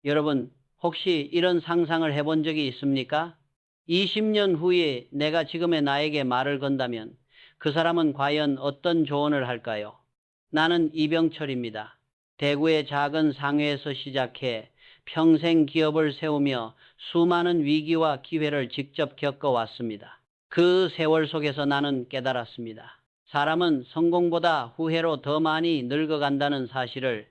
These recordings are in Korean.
여러분, 혹시 이런 상상을 해본 적이 있습니까? 20년 후에 내가 지금의 나에게 말을 건다면 그 사람은 과연 어떤 조언을 할까요? 나는 이병철입니다. 대구의 작은 상회에서 시작해 평생 기업을 세우며 수많은 위기와 기회를 직접 겪어왔습니다. 그 세월 속에서 나는 깨달았습니다. 사람은 성공보다 후회로 더 많이 늙어간다는 사실을.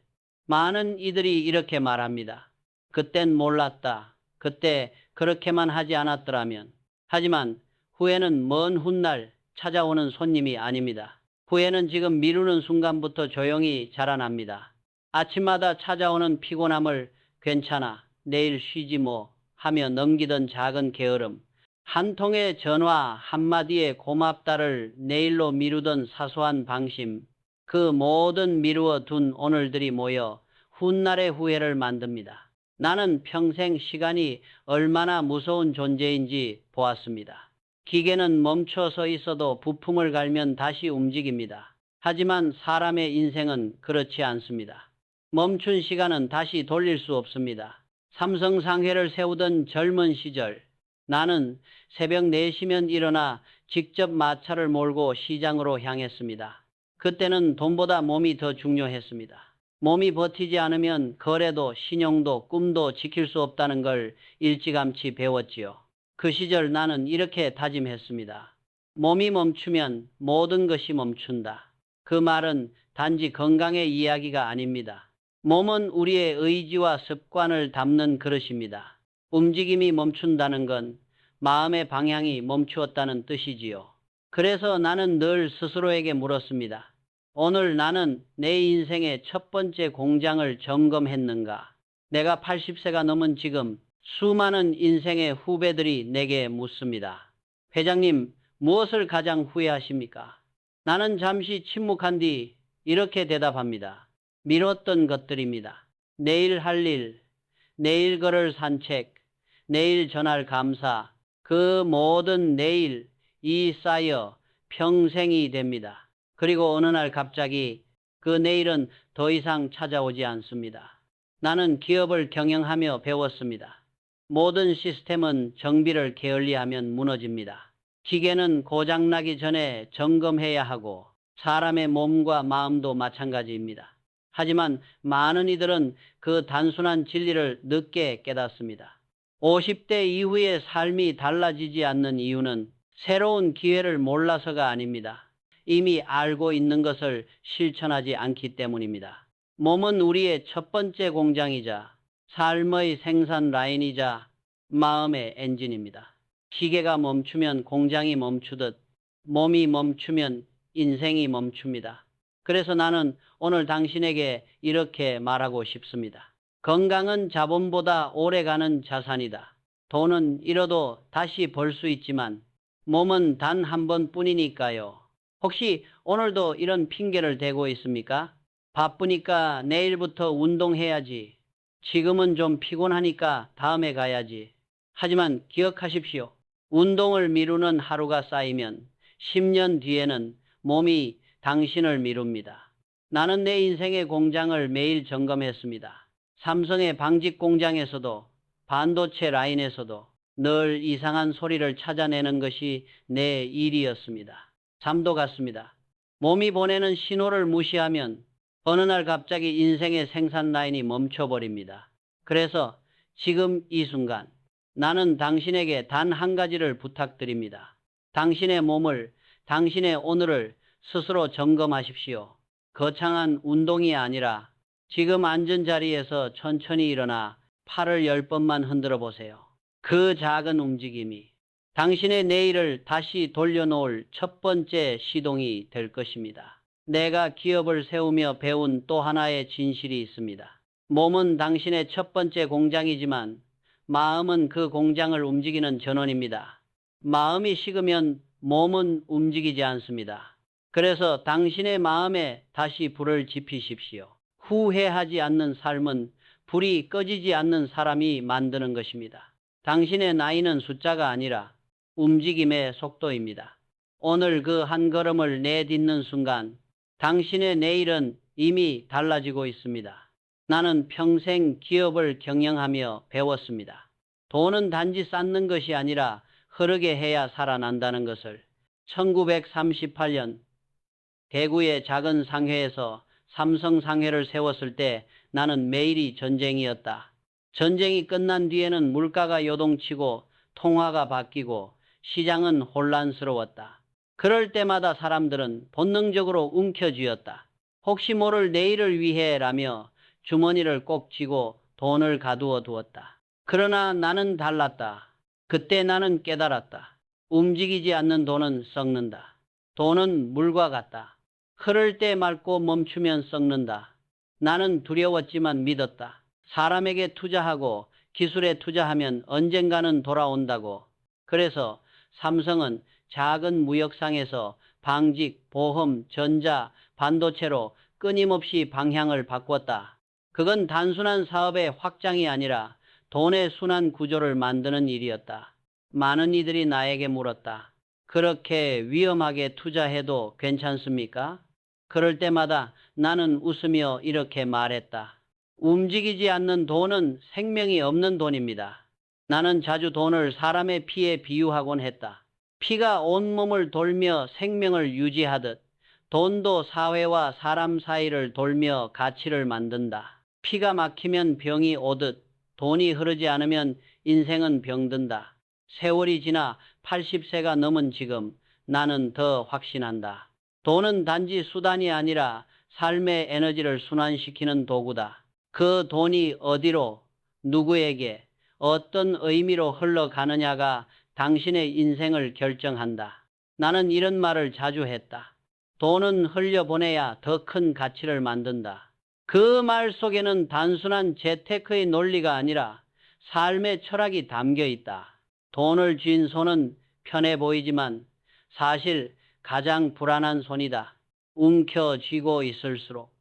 많은 이들이 이렇게 말합니다. 그땐 몰랐다. 그때 그렇게만 하지 않았더라면. 하지만 후회는 먼 훗날 찾아오는 손님이 아닙니다. 후회는 지금 미루는 순간부터 조용히 자라납니다. 아침마다 찾아오는 피곤함을 괜찮아, 내일 쉬지 뭐 하며 넘기던 작은 게으름, 한 통의 전화 한마디에 고맙다를 내일로 미루던 사소한 방심, 그 모든 미루어 둔 오늘들이 모여 훗날의 후회를 만듭니다. 나는 평생 시간이 얼마나 무서운 존재인지 보았습니다. 기계는 멈춰 서 있어도 부품을 갈면 다시 움직입니다. 하지만 사람의 인생은 그렇지 않습니다. 멈춘 시간은 다시 돌릴 수 없습니다. 삼성상회를 세우던 젊은 시절, 나는 새벽 4시면 일어나 직접 마차를 몰고 시장으로 향했습니다. 그때는 돈보다 몸이 더 중요했습니다. 몸이 버티지 않으면 거래도 신용도 꿈도 지킬 수 없다는 걸 일찌감치 배웠지요. 그 시절 나는 이렇게 다짐했습니다. 몸이 멈추면 모든 것이 멈춘다. 그 말은 단지 건강의 이야기가 아닙니다. 몸은 우리의 의지와 습관을 담는 그릇입니다. 움직임이 멈춘다는 건 마음의 방향이 멈추었다는 뜻이지요. 그래서 나는 늘 스스로에게 물었습니다. 오늘 나는 내 인생의 첫 번째 공장을 점검했는가? 내가 80세가 넘은 지금 수많은 인생의 후배들이 내게 묻습니다. 회장님, 무엇을 가장 후회하십니까? 나는 잠시 침묵한 뒤 이렇게 대답합니다. 미뤘던 것들입니다. 내일 할 일, 내일 걸을 산책, 내일 전할 감사, 그 모든 내일이 쌓여 평생이 됩니다. 그리고 어느 날 갑자기 그 내일은 더 이상 찾아오지 않습니다. 나는 기업을 경영하며 배웠습니다. 모든 시스템은 정비를 게을리하면 무너집니다. 기계는 고장나기 전에 점검해야 하고 사람의 몸과 마음도 마찬가지입니다. 하지만 많은 이들은 그 단순한 진리를 늦게 깨닫습니다. 50대 이후의 삶이 달라지지 않는 이유는 새로운 기회를 몰라서가 아닙니다. 이미 알고 있는 것을 실천하지 않기 때문입니다. 몸은 우리의 첫 번째 공장이자 삶의 생산 라인이자 마음의 엔진입니다. 기계가 멈추면 공장이 멈추듯 몸이 멈추면 인생이 멈춥니다. 그래서 나는 오늘 당신에게 이렇게 말하고 싶습니다. 건강은 자본보다 오래가는 자산이다. 돈은 잃어도 다시 벌 수 있지만 몸은 단 한 번뿐이니까요. 혹시 오늘도 이런 핑계를 대고 있습니까? 바쁘니까 내일부터 운동해야지. 지금은 좀 피곤하니까 다음에 가야지. 하지만 기억하십시오. 운동을 미루는 하루가 쌓이면 10년 뒤에는 몸이 당신을 미룹니다. 나는 내 인생의 공장을 매일 점검했습니다. 삼성의 방직 공장에서도 반도체 라인에서도 늘 이상한 소리를 찾아내는 것이 내 일이었습니다. 삶도 같습니다. 몸이 보내는 신호를 무시하면 어느 날 갑자기 인생의 생산 라인이 멈춰버립니다. 그래서 지금 이 순간 나는 당신에게 단 한 가지를 부탁드립니다. 당신의 몸을, 당신의 오늘을 스스로 점검하십시오. 거창한 운동이 아니라 지금 앉은 자리에서 천천히 일어나 팔을 10번만 흔들어 보세요. 그 작은 움직임이 당신의 내일을 다시 돌려놓을 첫 번째 시동이 될 것입니다. 내가 기업을 세우며 배운 또 하나의 진실이 있습니다. 몸은 당신의 첫 번째 공장이지만 마음은 그 공장을 움직이는 전원입니다. 마음이 식으면 몸은 움직이지 않습니다. 그래서 당신의 마음에 다시 불을 지피십시오. 후회하지 않는 삶은 불이 꺼지지 않는 사람이 만드는 것입니다. 당신의 나이는 숫자가 아니라 움직임의 속도입니다. 오늘 그 한 걸음을 내딛는 순간 당신의 내일은 이미 달라지고 있습니다. 나는 평생 기업을 경영하며 배웠습니다. 돈은 단지 쌓는 것이 아니라 흐르게 해야 살아난다는 것을. 1938년 대구의 작은 상회에서 삼성 상회를 세웠을 때 나는 매일이 전쟁이었다. 전쟁이 끝난 뒤에는 물가가 요동치고 통화가 바뀌고 시장은 혼란스러웠다. 그럴 때마다 사람들은 본능적으로 움켜쥐었다. 혹시 모를 내일을 위해라며 주머니를 꼭 쥐고 돈을 가두어 두었다. 그러나 나는 달랐다. 그때 나는 깨달았다. 움직이지 않는 돈은 썩는다. 돈은 물과 같다. 흐를 때 맑고 멈추면 썩는다. 나는 두려웠지만 믿었다. 사람에게 투자하고 기술에 투자하면 언젠가는 돌아온다고. 그래서 삼성은 작은 무역상에서 방직, 보험, 전자, 반도체로 끊임없이 방향을 바꿨다. 그건 단순한 사업의 확장이 아니라 돈의 순환 구조를 만드는 일이었다. 많은 이들이 나에게 물었다. 그렇게 위험하게 투자해도 괜찮습니까? 그럴 때마다 나는 웃으며 이렇게 말했다. 움직이지 않는 돈은 생명이 없는 돈입니다. 나는 자주 돈을 사람의 피에 비유하곤 했다. 피가 온몸을 돌며 생명을 유지하듯 돈도 사회와 사람 사이를 돌며 가치를 만든다. 피가 막히면 병이 오듯 돈이 흐르지 않으면 인생은 병든다. 세월이 지나 80세가 넘은 지금 나는 더 확신한다. 돈은 단지 수단이 아니라 삶의 에너지를 순환시키는 도구다. 그 돈이 어디로, 누구에게, 어떤 의미로 흘러가느냐가 당신의 인생을 결정한다. 나는 이런 말을 자주 했다. 돈은 흘려보내야 더 큰 가치를 만든다. 그 말 속에는 단순한 재테크의 논리가 아니라 삶의 철학이 담겨 있다. 돈을 쥔 손은 편해 보이지만 사실 가장 불안한 손이다. 움켜쥐고 있을수록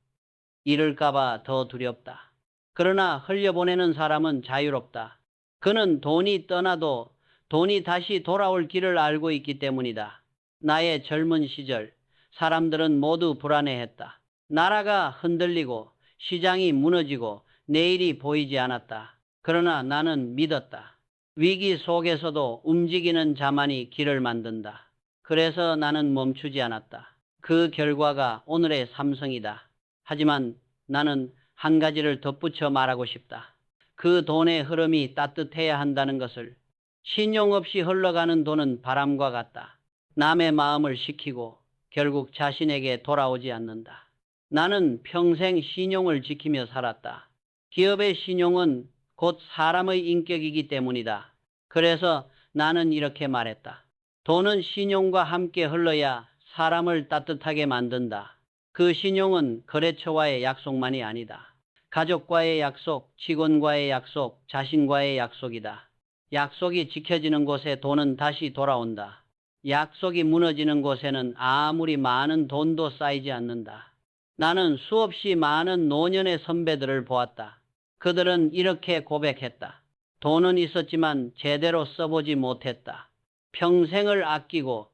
잃을까봐 더 두렵다. 그러나 흘려보내는 사람은 자유롭다. 그는 돈이 떠나도 돈이 다시 돌아올 길을 알고 있기 때문이다. 나의 젊은 시절 사람들은 모두 불안해했다. 나라가 흔들리고 시장이 무너지고 내일이 보이지 않았다. 그러나 나는 믿었다. 위기 속에서도 움직이는 자만이 길을 만든다. 그래서 나는 멈추지 않았다. 그 결과가 오늘의 삼성이다. 하지만 나는 한 가지를 덧붙여 말하고 싶다. 그 돈의 흐름이 따뜻해야 한다는 것을. 신용 없이 흘러가는 돈은 바람과 같다. 남의 마음을 식히고 결국 자신에게 돌아오지 않는다. 나는 평생 신용을 지키며 살았다. 기업의 신용은 곧 사람의 인격이기 때문이다. 그래서 나는 이렇게 말했다. 돈은 신용과 함께 흘러야 사람을 따뜻하게 만든다. 그 신용은 거래처와의 약속만이 아니다. 가족과의 약속, 직원과의 약속, 자신과의 약속이다. 약속이 지켜지는 곳에 돈은 다시 돌아온다. 약속이 무너지는 곳에는 아무리 많은 돈도 쌓이지 않는다. 나는 수없이 많은 노년의 선배들을 보았다. 그들은 이렇게 고백했다. 돈은 있었지만 제대로 써보지 못했다. 평생을 아끼고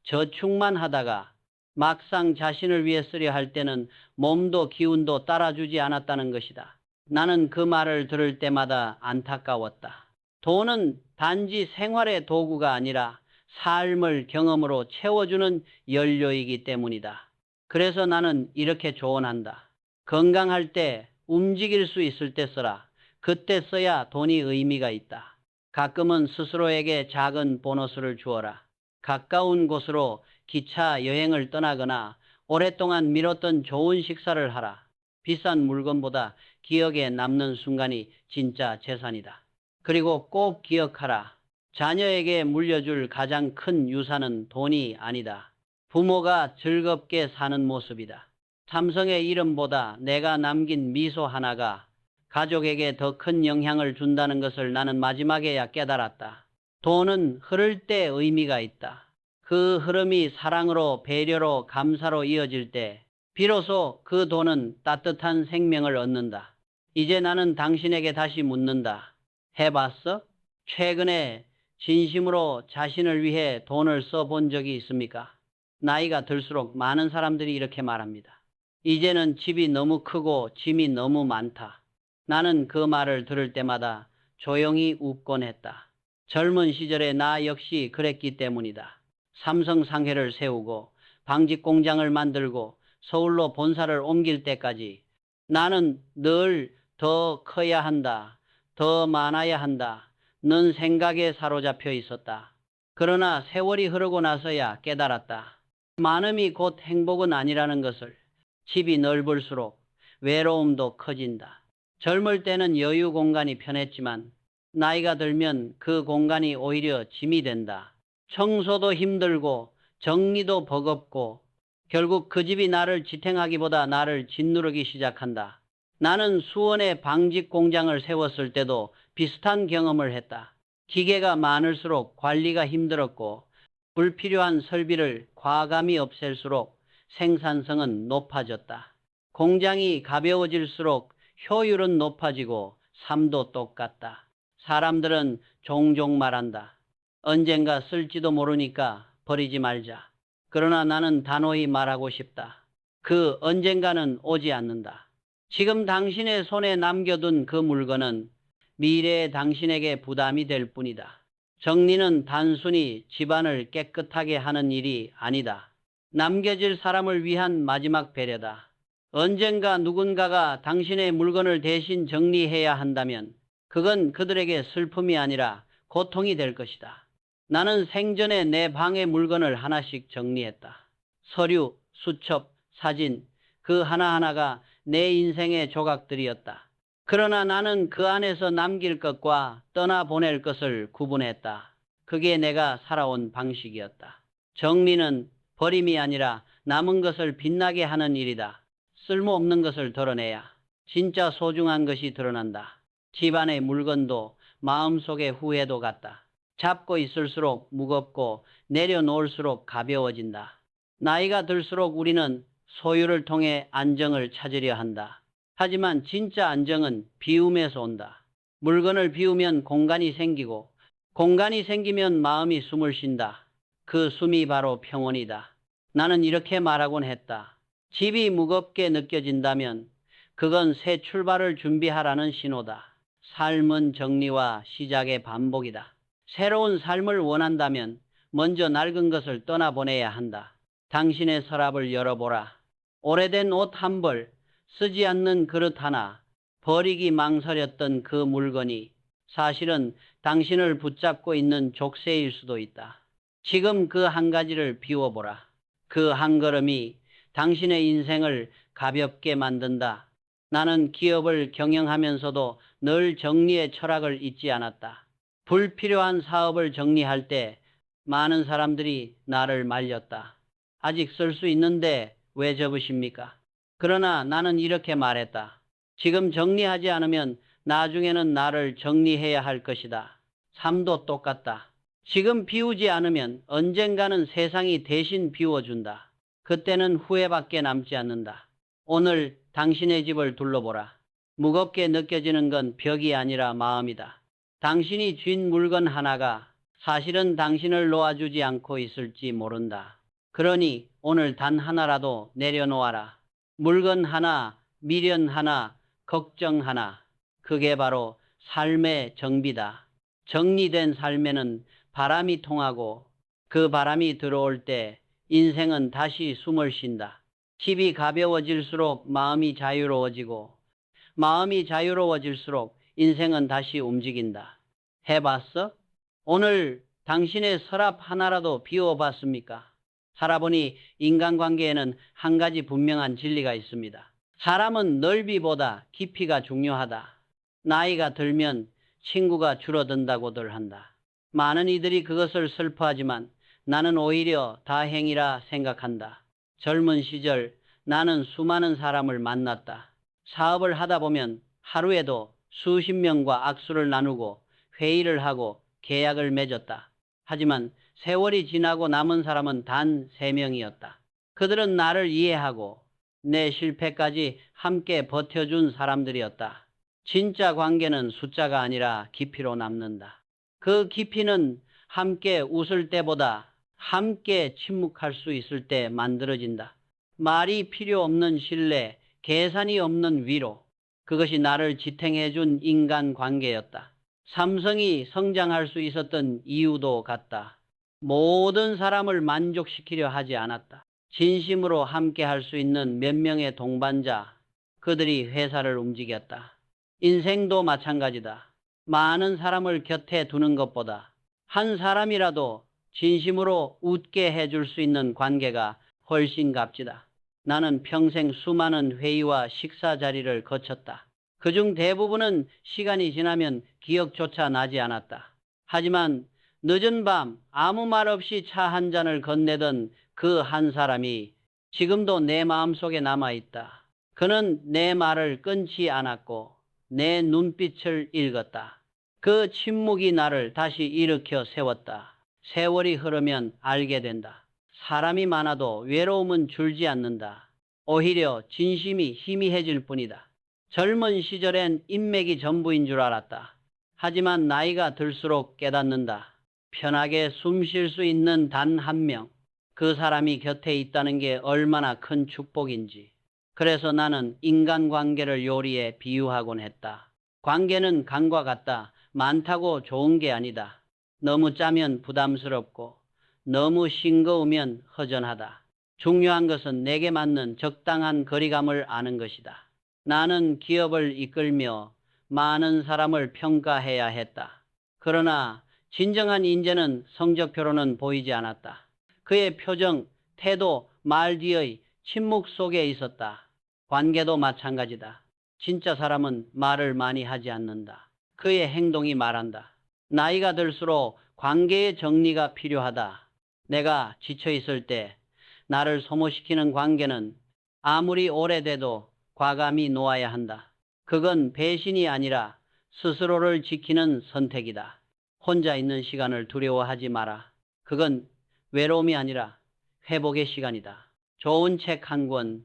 저축만 하다가 막상 자신을 위해 쓰려 할 때는 몸도 기운도 따라주지 않았다는 것이다. 나는 그 말을 들을 때마다 안타까웠다. 돈은 단지 생활의 도구가 아니라 삶을 경험으로 채워주는 연료이기 때문이다. 그래서 나는 이렇게 조언한다. 건강할 때, 움직일 수 있을 때 써라. 그때 써야 돈이 의미가 있다. 가끔은 스스로에게 작은 보너스를 주어라. 가까운 곳으로 기차 여행을 떠나거나 오랫동안 미뤘던 좋은 식사를 하라. 비싼 물건보다 기억에 남는 순간이 진짜 재산이다. 그리고 꼭 기억하라. 자녀에게 물려줄 가장 큰 유산은 돈이 아니다. 부모가 즐겁게 사는 모습이다. 삼성의 이름보다 내가 남긴 미소 하나가 가족에게 더 큰 영향을 준다는 것을 나는 마지막에야 깨달았다. 돈은 흐를 때 의미가 있다. 그 흐름이 사랑으로, 배려로, 감사로 이어질 때 비로소 그 돈은 따뜻한 생명을 얻는다. 이제 나는 당신에게 다시 묻는다. 해봤어? 최근에 진심으로 자신을 위해 돈을 써본 적이 있습니까? 나이가 들수록 많은 사람들이 이렇게 말합니다. 이제는 집이 너무 크고 짐이 너무 많다. 나는 그 말을 들을 때마다 조용히 웃곤 했다. 젊은 시절에 나 역시 그랬기 때문이다. 삼성 상회를 세우고 방직 공장을 만들고 서울로 본사를 옮길 때까지 나는 늘 더 커야 한다, 더 많아야 한다, 는 생각에 사로잡혀 있었다. 그러나 세월이 흐르고 나서야 깨달았다. 많음이 곧 행복은 아니라는 것을. 집이 넓을수록 외로움도 커진다. 젊을 때는 여유 공간이 편했지만 나이가 들면 그 공간이 오히려 짐이 된다. 청소도 힘들고 정리도 버겁고 결국 그 집이 나를 지탱하기보다 나를 짓누르기 시작한다. 나는 수원에 방직 공장을 세웠을 때도 비슷한 경험을 했다. 기계가 많을수록 관리가 힘들었고 불필요한 설비를 과감히 없앨수록 생산성은 높아졌다. 공장이 가벼워질수록 효율은 높아지고 삶도 똑같다. 사람들은 종종 말한다. 언젠가 쓸지도 모르니까 버리지 말자. 그러나 나는 단호히 말하고 싶다. 그 언젠가는 오지 않는다. 지금 당신의 손에 남겨둔 그 물건은 미래의 당신에게 부담이 될 뿐이다. 정리는 단순히 집안을 깨끗하게 하는 일이 아니다. 남겨질 사람을 위한 마지막 배려다. 언젠가 누군가가 당신의 물건을 대신 정리해야 한다면 그건 그들에게 슬픔이 아니라 고통이 될 것이다. 나는 생전에 내 방의 물건을 하나씩 정리했다. 서류, 수첩, 사진, 그 하나하나가 내 인생의 조각들이었다. 그러나 나는 그 안에서 남길 것과 떠나보낼 것을 구분했다. 그게 내가 살아온 방식이었다. 정리는 버림이 아니라 남은 것을 빛나게 하는 일이다. 쓸모없는 것을 덜어내야 진짜 소중한 것이 드러난다. 집안의 물건도 마음속의 후회도 같다. 잡고 있을수록 무겁고 내려놓을수록 가벼워진다. 나이가 들수록 우리는 소유를 통해 안정을 찾으려 한다. 하지만 진짜 안정은 비움에서 온다. 물건을 비우면 공간이 생기고 공간이 생기면 마음이 숨을 쉰다. 그 숨이 바로 평온이다. 나는 이렇게 말하곤 했다. 집이 무겁게 느껴진다면 그건 새 출발을 준비하라는 신호다. 삶은 정리와 시작의 반복이다. 새로운 삶을 원한다면 먼저 낡은 것을 떠나보내야 한다. 당신의 서랍을 열어보라. 오래된 옷 한 벌, 쓰지 않는 그릇 하나, 버리기 망설였던 그 물건이 사실은 당신을 붙잡고 있는 족쇄일 수도 있다. 지금 그 한 가지를 비워보라. 그 한 걸음이 당신의 인생을 가볍게 만든다. 나는 기업을 경영하면서도 늘 정리의 철학을 잊지 않았다. 불필요한 사업을 정리할 때 많은 사람들이 나를 말렸다. 아직 쓸 수 있는데 왜 접으십니까? 그러나 나는 이렇게 말했다. 지금 정리하지 않으면 나중에는 나를 정리해야 할 것이다. 삶도 똑같다. 지금 비우지 않으면 언젠가는 세상이 대신 비워준다. 그때는 후회밖에 남지 않는다. 오늘 당신의 집을 둘러보라. 무겁게 느껴지는 건 벽이 아니라 마음이다. 당신이 쥔 물건 하나가 사실은 당신을 놓아주지 않고 있을지 모른다. 그러니 오늘 단 하나라도 내려놓아라. 물건 하나, 미련 하나, 걱정 하나. 그게 바로 삶의 정비다. 정리된 삶에는 바람이 통하고 그 바람이 들어올 때 인생은 다시 숨을 쉰다. 집이 가벼워질수록 마음이 자유로워지고 마음이 자유로워질수록 인생은 다시 움직인다. 해봤어? 오늘 당신의 서랍 하나라도 비워봤습니까? 살아보니 인간관계에는 한 가지 분명한 진리가 있습니다. 사람은 넓이보다 깊이가 중요하다. 나이가 들면 친구가 줄어든다고들 한다. 많은 이들이 그것을 슬퍼하지만 나는 오히려 다행이라 생각한다. 젊은 시절 나는 수많은 사람을 만났다. 사업을 하다 보면 하루에도 수십 명과 악수를 나누고 회의를 하고 계약을 맺었다. 하지만 세월이 지나고 남은 사람은 단 3명이었다. 그들은 나를 이해하고 내 실패까지 함께 버텨준 사람들이었다. 진짜 관계는 숫자가 아니라 깊이로 남는다. 그 깊이는 함께 웃을 때보다 함께 침묵할 수 있을 때 만들어진다. 말이 필요 없는 신뢰, 계산이 없는 위로. 그것이 나를 지탱해준 인간관계였다. 삼성이 성장할 수 있었던 이유도 같다. 모든 사람을 만족시키려 하지 않았다. 진심으로 함께 할 수 있는 몇 명의 동반자, 그들이 회사를 움직였다. 인생도 마찬가지다. 많은 사람을 곁에 두는 것보다 한 사람이라도 진심으로 웃게 해줄 수 있는 관계가 훨씬 값지다. 나는 평생 수많은 회의와 식사 자리를 거쳤다. 그중 대부분은 시간이 지나면 기억조차 나지 않았다. 하지만 늦은 밤 아무 말 없이 차 한 잔을 건네던 그 한 사람이 지금도 내 마음속에 남아있다. 그는 내 말을 끊지 않았고 내 눈빛을 읽었다. 그 침묵이 나를 다시 일으켜 세웠다. 세월이 흐르면 알게 된다. 사람이 많아도 외로움은 줄지 않는다. 오히려 진심이 희미해질 뿐이다. 젊은 시절엔 인맥이 전부인 줄 알았다. 하지만 나이가 들수록 깨닫는다. 편하게 숨 쉴 수 있는 단 한 명, 그 사람이 곁에 있다는 게 얼마나 큰 축복인지. 그래서 나는 인간관계를 요리에 비유하곤 했다. 관계는 강과 같다. 많다고 좋은 게 아니다. 너무 짜면 부담스럽고 너무 싱거우면 허전하다. 중요한 것은 내게 맞는 적당한 거리감을 아는 것이다. 나는 기업을 이끌며 많은 사람을 평가해야 했다. 그러나 진정한 인재는 성적표로는 보이지 않았다. 그의 표정, 태도, 말 뒤의 침묵 속에 있었다. 관계도 마찬가지다. 진짜 사람은 말을 많이 하지 않는다. 그의 행동이 말한다. 나이가 들수록 관계의 정리가 필요하다. 내가 지쳐있을 때 나를 소모시키는 관계는 아무리 오래돼도 과감히 놓아야 한다. 그건 배신이 아니라 스스로를 지키는 선택이다. 혼자 있는 시간을 두려워하지 마라. 그건 외로움이 아니라 회복의 시간이다. 좋은 책 한 권,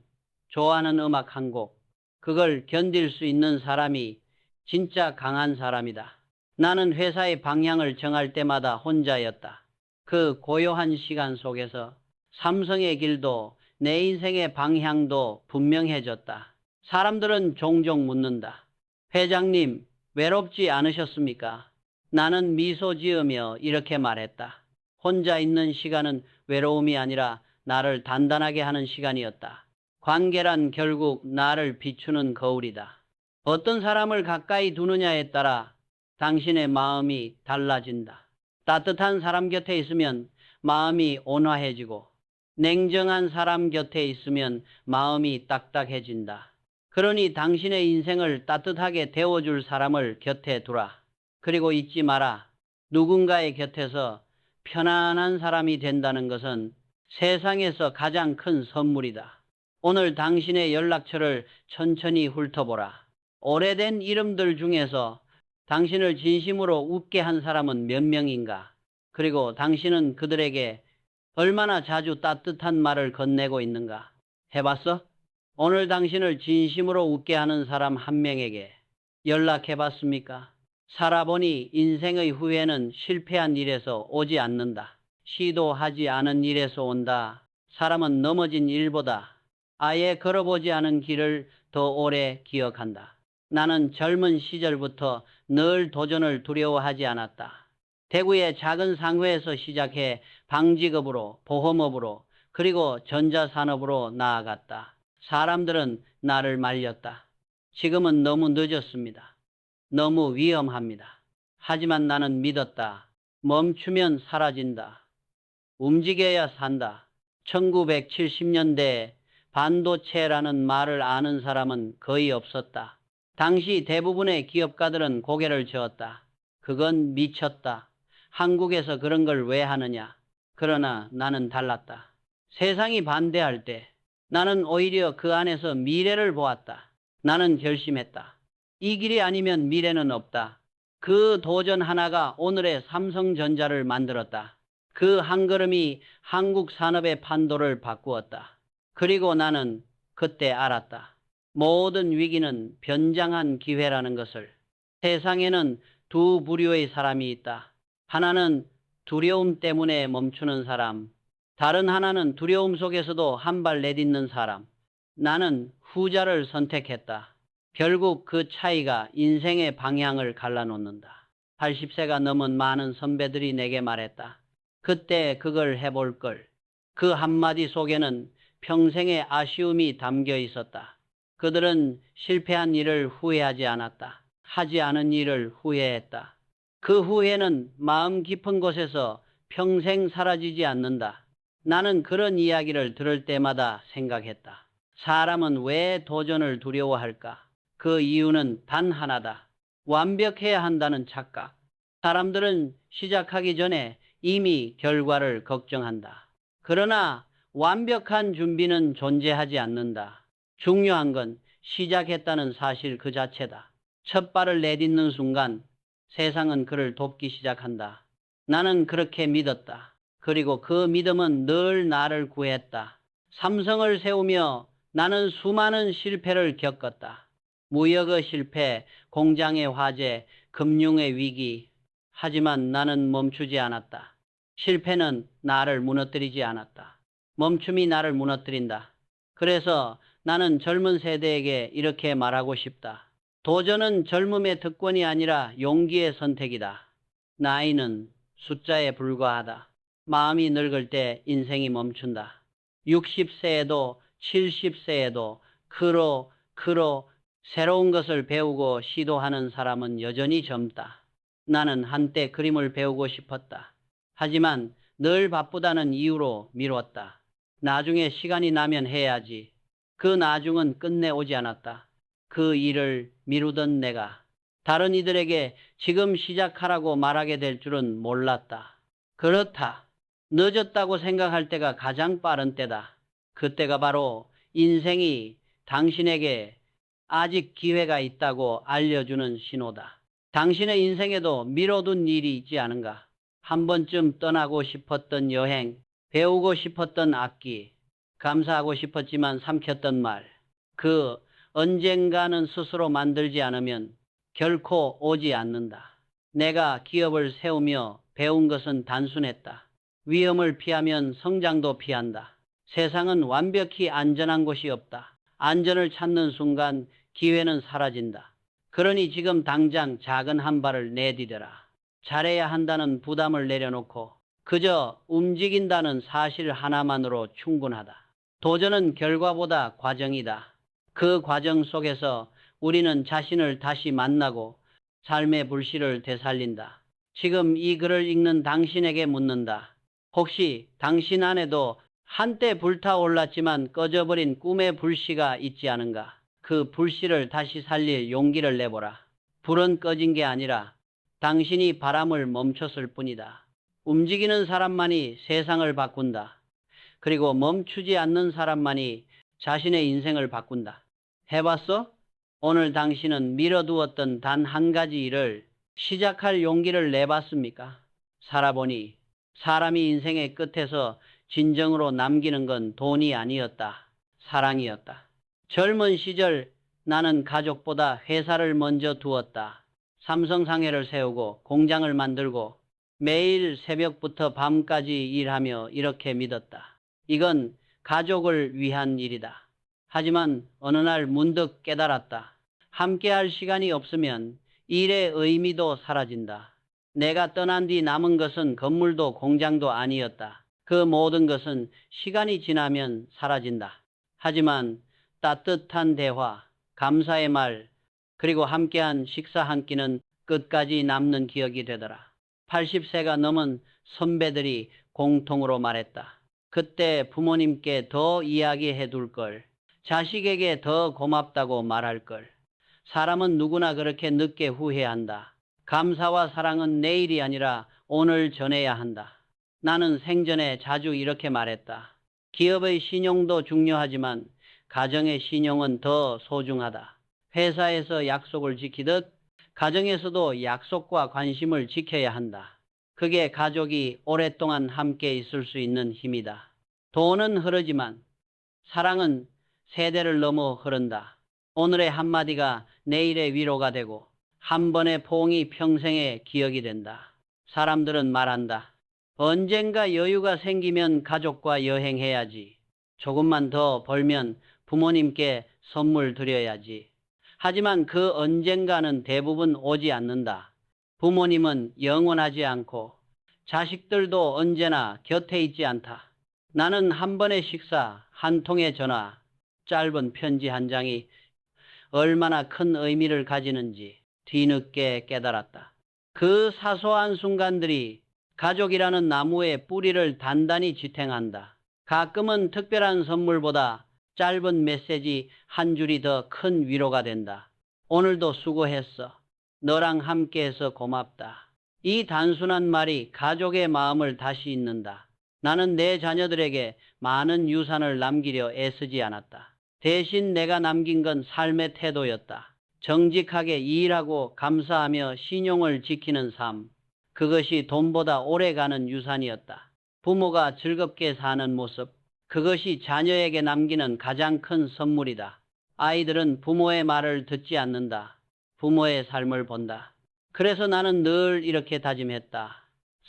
좋아하는 음악 한 곡, 그걸 견딜 수 있는 사람이 진짜 강한 사람이다. 나는 회사의 방향을 정할 때마다 혼자였다. 그 고요한 시간 속에서 삼성의 길도 내 인생의 방향도 분명해졌다. 사람들은 종종 묻는다. 회장님, 외롭지 않으셨습니까? 나는 미소 지으며 이렇게 말했다. 혼자 있는 시간은 외로움이 아니라 나를 단단하게 하는 시간이었다. 관계란 결국 나를 비추는 거울이다. 어떤 사람을 가까이 두느냐에 따라 당신의 마음이 달라진다. 따뜻한 사람 곁에 있으면 마음이 온화해지고 냉정한 사람 곁에 있으면 마음이 딱딱해진다. 그러니 당신의 인생을 따뜻하게 데워줄 사람을 곁에 두라. 그리고 잊지 마라. 누군가의 곁에서 편안한 사람이 된다는 것은 세상에서 가장 큰 선물이다. 오늘 당신의 연락처를 천천히 훑어보라. 오래된 이름들 중에서 당신을 진심으로 웃게 한 사람은 몇 명인가? 그리고 당신은 그들에게 얼마나 자주 따뜻한 말을 건네고 있는가? 해봤어? 오늘 당신을 진심으로 웃게 하는 사람 한 명에게 연락해봤습니까? 살아보니 인생의 후회는 실패한 일에서 오지 않는다. 시도하지 않은 일에서 온다. 사람은 넘어진 일보다 아예 걸어보지 않은 길을 더 오래 기억한다. 나는 젊은 시절부터 늘 도전을 두려워하지 않았다. 대구의 작은 상회에서 시작해 방직업으로, 보험업으로, 그리고 전자산업으로 나아갔다. 사람들은 나를 말렸다. 지금은 너무 늦었습니다. 너무 위험합니다. 하지만 나는 믿었다. 멈추면 사라진다. 움직여야 산다. 1970년대에 반도체라는 말을 아는 사람은 거의 없었다. 당시 대부분의 기업가들은 고개를 저었다. 그건 미쳤다. 한국에서 그런 걸 왜 하느냐. 그러나 나는 달랐다. 세상이 반대할 때 나는 오히려 그 안에서 미래를 보았다. 나는 결심했다. 이 길이 아니면 미래는 없다. 그 도전 하나가 오늘의 삼성전자를 만들었다. 그 한 걸음이 한국 산업의 판도를 바꾸었다. 그리고 나는 그때 알았다. 모든 위기는 변장한 기회라는 것을. 세상에는 두 부류의 사람이 있다. 하나는 두려움 때문에 멈추는 사람, 다른 하나는 두려움 속에서도 한 발 내딛는 사람. 나는 후자를 선택했다. 결국 그 차이가 인생의 방향을 갈라놓는다. 80세가 넘은 많은 선배들이 내게 말했다. 그때 그걸 해볼 걸. 그 한마디 속에는 평생의 아쉬움이 담겨 있었다. 그들은 실패한 일을 후회하지 않았다. 하지 않은 일을 후회했다. 그 후회는 마음 깊은 곳에서 평생 사라지지 않는다. 나는 그런 이야기를 들을 때마다 생각했다. 사람은 왜 도전을 두려워할까? 그 이유는 단 하나다. 완벽해야 한다는 착각. 사람들은 시작하기 전에 이미 결과를 걱정한다. 그러나 완벽한 준비는 존재하지 않는다. 중요한 건 시작했다는 사실 그 자체다. 첫 발을 내딛는 순간 세상은 그를 돕기 시작한다. 나는 그렇게 믿었다. 그리고 그 믿음은 늘 나를 구했다. 삼성을 세우며 나는 수많은 실패를 겪었다. 무역의 실패, 공장의 화재, 금융의 위기. 하지만 나는 멈추지 않았다. 실패는 나를 무너뜨리지 않았다. 멈춤이 나를 무너뜨린다. 그래서 나는 젊은 세대에게 이렇게 말하고 싶다. 도전은 젊음의 특권이 아니라 용기의 선택이다. 나이는 숫자에 불과하다. 마음이 늙을 때 인생이 멈춘다. 60세에도 70세에도 크로 새로운 것을 배우고 시도하는 사람은 여전히 젊다. 나는 한때 그림을 배우고 싶었다. 하지만 늘 바쁘다는 이유로 미뤘다. 나중에 시간이 나면 해야지. 그 나중은 끝내 오지 않았다. 그 일을 미루던 내가 다른 이들에게 지금 시작하라고 말하게 될 줄은 몰랐다. 그렇다. 늦었다고 생각할 때가 가장 빠른 때다. 그때가 바로 인생이 당신에게 아직 기회가 있다고 알려주는 신호다. 당신의 인생에도 미뤄둔 일이 있지 않은가? 한 번쯤 떠나고 싶었던 여행, 배우고 싶었던 악기, 감사하고 싶었지만 삼켰던 말. 그 언젠가는 스스로 만들지 않으면 결코 오지 않는다. 내가 기업을 세우며 배운 것은 단순했다. 위험을 피하면 성장도 피한다. 세상은 완벽히 안전한 곳이 없다. 안전을 찾는 순간 기회는 사라진다. 그러니 지금 당장 작은 한 발을 내디뎌라. 잘해야 한다는 부담을 내려놓고 그저 움직인다는 사실 하나만으로 충분하다. 도전은 결과보다 과정이다. 그 과정 속에서 우리는 자신을 다시 만나고 삶의 불씨를 되살린다. 지금 이 글을 읽는 당신에게 묻는다. 혹시 당신 안에도 한때 불타올랐지만 꺼져버린 꿈의 불씨가 있지 않은가? 그 불씨를 다시 살릴 용기를 내보라. 불은 꺼진 게 아니라 당신이 바람을 멈췄을 뿐이다. 움직이는 사람만이 세상을 바꾼다. 그리고 멈추지 않는 사람만이 자신의 인생을 바꾼다. 해봤어? 오늘 당신은 미뤄두었던 단 한 가지 일을 시작할 용기를 내봤습니까? 살아보니 사람이 인생의 끝에서 진정으로 남기는 건 돈이 아니었다. 사랑이었다. 젊은 시절 나는 가족보다 회사를 먼저 두었다. 삼성상회를 세우고 공장을 만들고 매일 새벽부터 밤까지 일하며 이렇게 믿었다. 이건 가족을 위한 일이다. 하지만 어느 날 문득 깨달았다. 함께할 시간이 없으면 일의 의미도 사라진다. 내가 떠난 뒤 남은 것은 건물도 공장도 아니었다. 그 모든 것은 시간이 지나면 사라진다. 하지만 따뜻한 대화, 감사의 말, 그리고 함께한 식사 한 끼는 끝까지 남는 기억이 되더라. 80세가 넘은 선배들이 공통으로 말했다. 그때 부모님께 더 이야기해 둘 걸. 자식에게 더 고맙다고 말할 걸. 사람은 누구나 그렇게 늦게 후회한다. 감사와 사랑은 내일이 아니라 오늘 전해야 한다. 나는 생전에 자주 이렇게 말했다. 기업의 신용도 중요하지만 가정의 신용은 더 소중하다. 회사에서 약속을 지키듯 가정에서도 약속과 관심을 지켜야 한다. 그게 가족이 오랫동안 함께 있을 수 있는 힘이다. 돈은 흐르지만 사랑은 세대를 넘어 흐른다. 오늘의 한마디가 내일의 위로가 되고 한 번의 포옹이 평생의 기억이 된다. 사람들은 말한다. 언젠가 여유가 생기면 가족과 여행해야지. 조금만 더 벌면 부모님께 선물 드려야지. 하지만 그 언젠가는 대부분 오지 않는다. 부모님은 영원하지 않고 자식들도 언제나 곁에 있지 않다. 나는 한 번의 식사, 한 통의 전화, 짧은 편지 한 장이 얼마나 큰 의미를 가지는지 뒤늦게 깨달았다. 그 사소한 순간들이 가족이라는 나무의 뿌리를 단단히 지탱한다. 가끔은 특별한 선물보다 짧은 메시지 한 줄이 더 큰 위로가 된다. 오늘도 수고했어. 너랑 함께해서 고맙다. 이 단순한 말이 가족의 마음을 다시 잇는다. 나는 내 자녀들에게 많은 유산을 남기려 애쓰지 않았다. 대신 내가 남긴 건 삶의 태도였다. 정직하게 일하고 감사하며 신용을 지키는 삶. 그것이 돈보다 오래가는 유산이었다. 부모가 즐겁게 사는 모습. 그것이 자녀에게 남기는 가장 큰 선물이다. 아이들은 부모의 말을 듣지 않는다. 부모의 삶을 본다. 그래서 나는 늘 이렇게 다짐했다.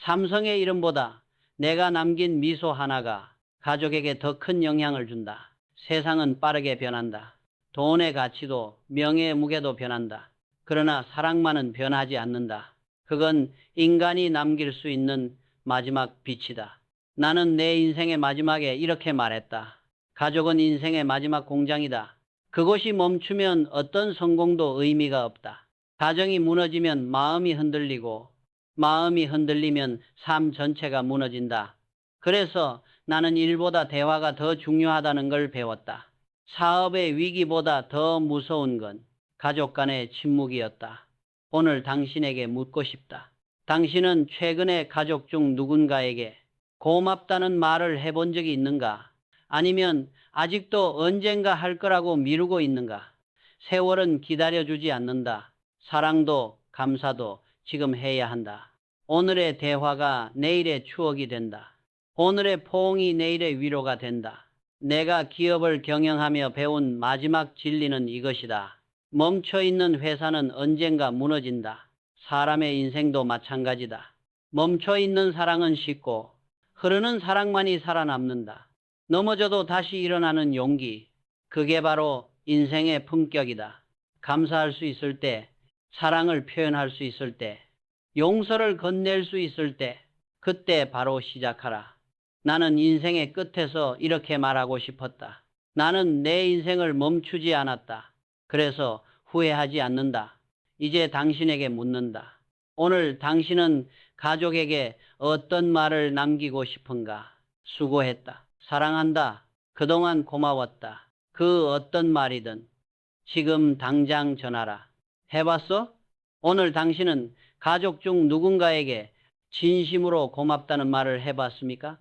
삼성의 이름보다 내가 남긴 미소 하나가 가족에게 더 큰 영향을 준다. 세상은 빠르게 변한다. 돈의 가치도 명예의 무게도 변한다. 그러나 사랑만은 변하지 않는다. 그건 인간이 남길 수 있는 마지막 빛이다. 나는 내 인생의 마지막에 이렇게 말했다. 가족은 인생의 마지막 공장이다. 그곳이 멈추면 어떤 성공도 의미가 없다. 가정이 무너지면 마음이 흔들리고 마음이 흔들리면 삶 전체가 무너진다. 그래서 나는 일보다 대화가 더 중요하다는 걸 배웠다. 사업의 위기보다 더 무서운 건 가족 간의 침묵이었다. 오늘 당신에게 묻고 싶다. 당신은 최근에 가족 중 누군가에게 고맙다는 말을 해본 적이 있는가? 아니면 아직도 언젠가 할 거라고 미루고 있는가? 세월은 기다려주지 않는다. 사랑도 감사도 지금 해야 한다. 오늘의 대화가 내일의 추억이 된다. 오늘의 포옹이 내일의 위로가 된다. 내가 기업을 경영하며 배운 마지막 진리는 이것이다. 멈춰있는 회사는 언젠가 무너진다. 사람의 인생도 마찬가지다. 멈춰있는 사랑은 식고 흐르는 사랑만이 살아남는다. 넘어져도 다시 일어나는 용기. 그게 바로 인생의 품격이다. 감사할 수 있을 때, 사랑을 표현할 수 있을 때, 용서를 건넬 수 있을 때, 그때 바로 시작하라. 나는 인생의 끝에서 이렇게 말하고 싶었다. 나는 내 인생을 멈추지 않았다. 그래서 후회하지 않는다. 이제 당신에게 묻는다. 오늘 당신은 가족에게 어떤 말을 남기고 싶은가? 수고했다. 사랑한다. 그동안 고마웠다. 그 어떤 말이든 지금 당장 전하라. 해봤어? 오늘 당신은 가족 중 누군가에게 진심으로 고맙다는 말을 해봤습니까?